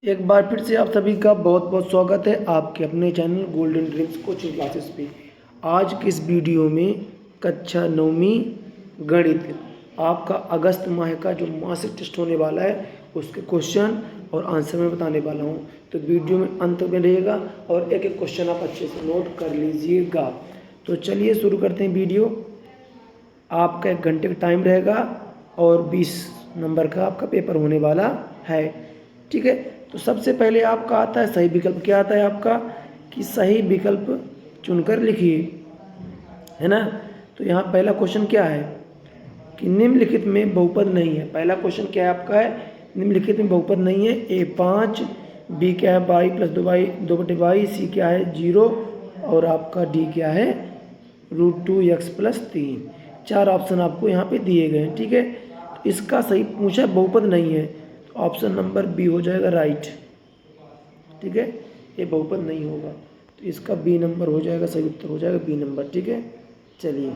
एक बार फिर से आप सभी का बहुत बहुत स्वागत है आपके अपने channel golden dreams coaching classes पे। आज की इस वीडियो में कक्षा 9वीं गणित आपका अगस्त माह का जो मासिक टेस्ट होने वाला है उसके क्वेश्चन और आंसर मैं बताने वाला हूँ। तो वीडियो में अंत में रहेगा और एक एक क्वेश्चन आप अच्छे से नोट कर लीजिएगा। तो चलिए शुरू करते हैं वीडियो। आपका 1 घंटे का टाइम रहेगा और 20 नंबर का आपका पेपर होने वाला है। ठीक है, तो सबसे पहले आपका आता है सही विकल्प। क्या आता है आपका कि सही विकल्प चुनकर लिखिए, है ना। तो यहाँ पहला क्वेश्चन क्या है कि निम्नलिखित में बहुपद नहीं है। पहला क्वेश्चन क्या है आपका है, निम्नलिखित में बहुपद नहीं है। A5, B क्या है y + 2y, C क्या है 0 और आपका D क्या है √2x + 3। 4 ऑप्शन आपको यहाँ पे दिए गए हैं। ठीक है, तो इसका सही पूछा बहुपद नहीं है तो ऑप्शन नंबर बी हो जाएगा राइट। ठीक है, ये बहुपद नहीं होगा तो इसका बी नंबर हो जाएगा, सही उत्तर हो जाएगा बी नंबर। ठीक है, चलिए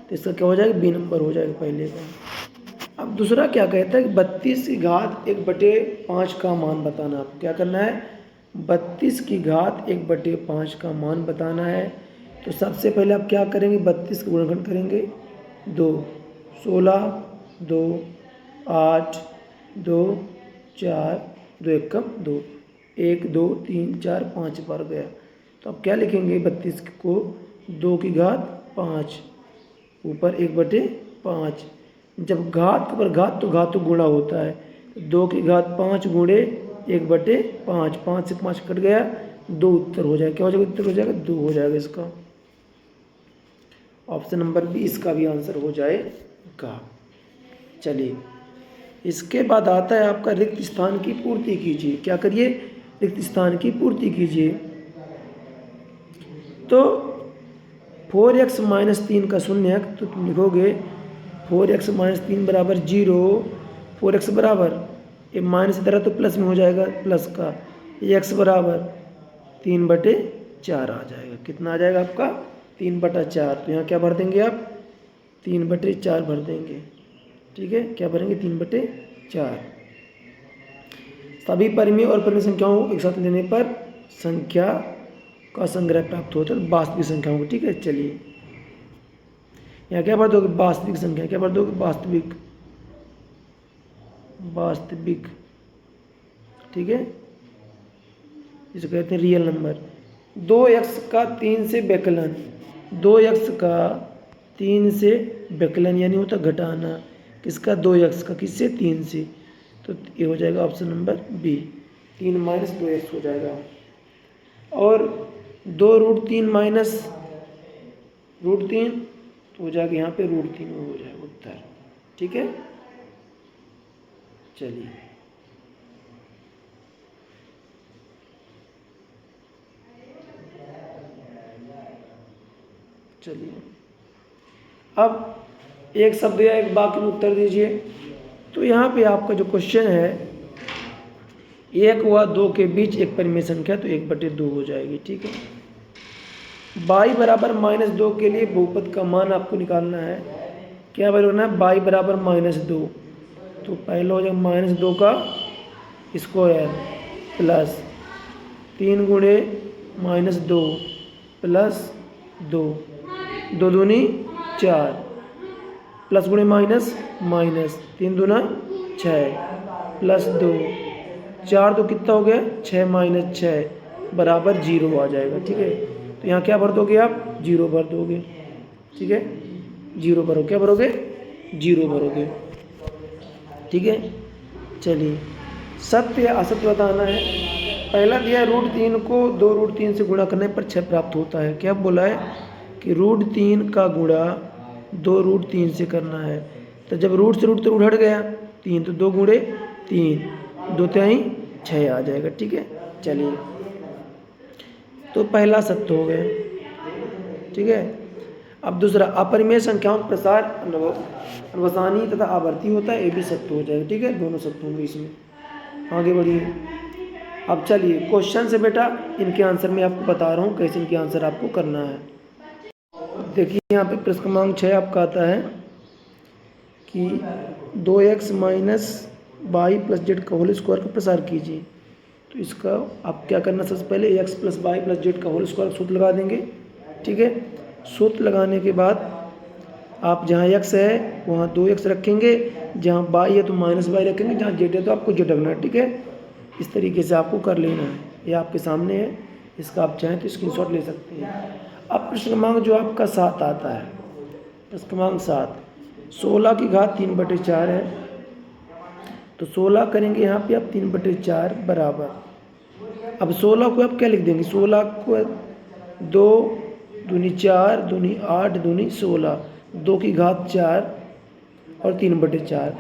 तो इसका क्या हो जाएगा, बी नंबर हो जाएगा पहले का। अब दूसरा क्या कहता है कि 32 की घात 1/5 का मान बताना। आप क्या करना है, 32 की घात 1/5 का मान बताना है। तो सबसे पहले आप क्या करेंगे, 32 का गुणनखंड करेंगे 2, 16, 2, 8, 2, 4, 2 एकम 2, 1, 2, 3, 4, 5 बार गया। तो आप क्या लिखेंगे, 32 को 2 की घात 5 ऊपर 1/5। जब घात के ऊपर घात तो गुणा होता है। 2 की घात 5 गुणे 1/5, 5 से 5 कट गया, 2 उत्तर हो जाएगा। क्या हो जाएगा, उत्तर हो जाएगा 2 हो जाएगा इसका। ऑप्शन नंबर बी इसका भी आंसर हो जाएगा। चलिए इसके बाद आता है आपका रिक्त स्थान की पूर्ति कीजिए। क्या करिए, रिक्त स्थान की पूर्ति कीजिए। तो 4x - 3 का शून्य है तो तुम लिखोगे 4x - 3 बराबर 0। 4x बराबर ये माइनस इधर तो प्लस में हो जाएगा, प्लस का x बराबर 3/4 आ जाएगा। कितना आ जाएगा आपका 3/4। तो यहाँ क्या भर देंगे आप, 3/4 भर देंगे। ठीक है, क्या भरेंगे 3/4। सभी परिमेय और परिमेय संख्याओं को एक साथ लेने पर संख्या का संग्रह प्राप्त होता है, वास्तविक संख्याओं को। ठीक है, चलिए यहाँ क्या भर दोगे, वास्तविक संख्या। क्या भर दोगे, वास्तविक। ठीक है, इसे कहते हैं रियल नंबर। 2x का 3 से व्यकलन, 2x का 3 से व्यकलन यानी होता घटाना। किसका, 2x का, किससे 3 से। तो ये हो जाएगा ऑप्शन नंबर बी, 3 - 2x हो जाएगा। और 2√3 - √3 तो हो जाएगा यहाँ पे √3 हो जाएगा उत्तर। ठीक है, चलिए अब एक शब्द या एक वाक्य में उत्तर दीजिए। तो यहाँ पे आपका जो क्वेश्चन है 1 व 2 के बीच एक परिमेय संख्या, तो 1/2 हो जाएगी। ठीक है, y बराबर -2 के लिए बहुपद का मान आपको निकालना है। क्या करना है, y बराबर -2 तो पहला हो जाएगा -2 का स्क्वायर प्लस 3 गुणे -2 प्लस 2, 2 दूनी 4 प्लस गुणे माइनस 3 दूना 6 प्लस 2, 4 तो कितना हो गया 6 - 6 बराबर 0 आ जाएगा। ठीक है, तो यहाँ क्या भर दोगे आप, 0 भर दोगे। ठीक है, 0 भरो, क्या भरोगे 0 भरोगे। ठीक है, चलिए सत्य या असत्य बताना है। पहला दिया √3 को 2√3 से गुणा करने पर 6 प्राप्त होता है। क्या बोला है कि √3 का गुणा 2√3 से करना है। तो जब रूट से रूट तो रूट हट गया 3, तो 2 गुणे 3, 2 3 6 आ जाएगा। ठीक है, चलिए तो पहला सत्य हो गया। ठीक है, अब दूसरा अपरिमेय संख्याओं का प्रसार अनवसानी तथा आवर्ती होता है, ये भी सत्य हो जाएगा। ठीक है, दोनों सत्य होंगे इसमें। आगे बढ़िए। अब चलिए क्वेश्चन से बेटा इनके आंसर मैं आपको बता रहा हूँ कैसे इनके आंसर आपको करना है। देखिए यहाँ पे प्रश्न क्रमांक 6 आपका आता है कि 2x - वाई प्लस जेड का होल स्क्वायर का प्रसार कीजिए। तो इसका आप क्या करना, सबसे पहले x plus y plus z का होल स्क्वायर सूत्र लगा देंगे। ठीक है, सूत्र लगाने के बाद आप जहाँ एक्स है वहाँ 2x रखेंगे, जहाँ वाई है तो माइनस वाई रखेंगे, जहाँ जेड है तो आपको जेड रखना है। ठीक है, इस तरीके से आपको कर लेना है। ये आपके सामने है, इसका आप चाहें तो स्क्रीनशॉट ले सकते हैं। अब प्रश्न क्रमांक जो आपका 7 आता है, प्रश्न क्रमांक 7, 16 की घात 3/4 है। तो 16 करेंगे यहाँ पे आप 3/4 बराबर, अब 16 को आप क्या लिख देंगे, 16 को 2 दूनी 4 दूनी 8 दूनी 16, 2 की घात 4 और 3/4।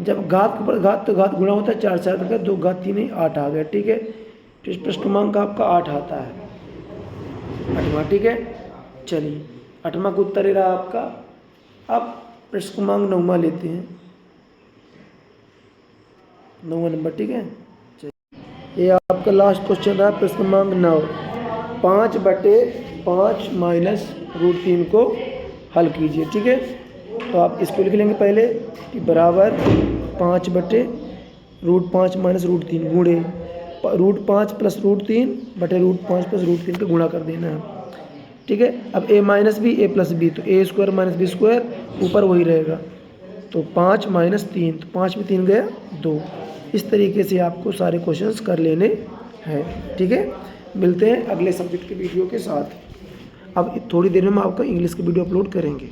जब घात के ऊपर घात तो घात गुणा होता है, 4 4 करके 2 घात 3 8 आ गया। ठीक है, तो इस प्रश्न क्रमांक आपका 8 आता है, 8वां। ठीक है, चलिए 8वां का उत्तर रहा आपका। अब प्रश्न क्रमांक 9वां लेते हैं, 9वां नंबर। ठीक है, ये आपका लास्ट क्वेश्चन रहा, प्रश्न क्रमांक 9, 5/5 माइनस √3 को हल कीजिए। ठीक है, तो आप इसको लिख लेंगे पहले कि बराबर 5/√5 माइनस √3 गुणे √5 प्लस √3 बटे √5 प्लस √3 का गुणा कर देना है। ठीक है, अब a minus b a plus b, तो a square minus b square ऊपर वही रहेगा, तो 5 माइनस 3, तो 5 में 3 गया 2। इस तरीके से आपको सारे क्वेश्चंस कर लेने हैं। ठीक है, मिलते हैं अगले सब्जेक्ट के वीडियो के साथ। अब थोड़ी देर में हम आपका इंग्लिश की वीडियो अपलोड करेंगे।